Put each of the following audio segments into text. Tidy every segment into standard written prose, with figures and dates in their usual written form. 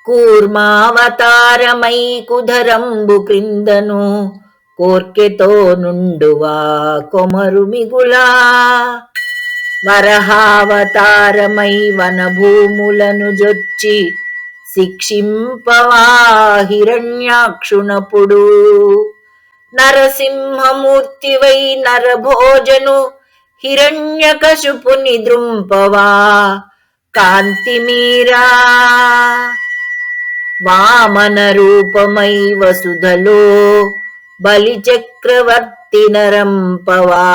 కూర్మావతారమై కుధరంబు క్రిందను కోర్కెతో నుండువా కొమరు మిగులా వరహావతారమై వనభూములను జొచ్చి శిక్షింపవా హిరణ్యాక్షునపుడు నరసింహమూర్తివై నరభోజను హిరణ్యకశిపుని ద్రుంపవా కాంతిమీరా వామన రూపమై వసుధలో బలి చక్రవర్తి నరంపవా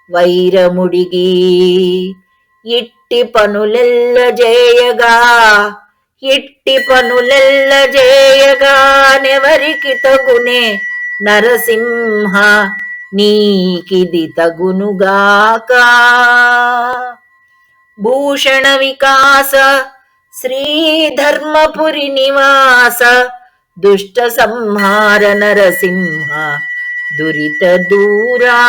వైరముడిగి ఇట్టి పనులెల్ల జేయగా నెవరికి తగునే నరసింహ నీకిది తగునుగాక భూషణ వికాస శ్రీధర్మపురి నివాస దుష్ట సంహార నరసింహ దురిత దూరా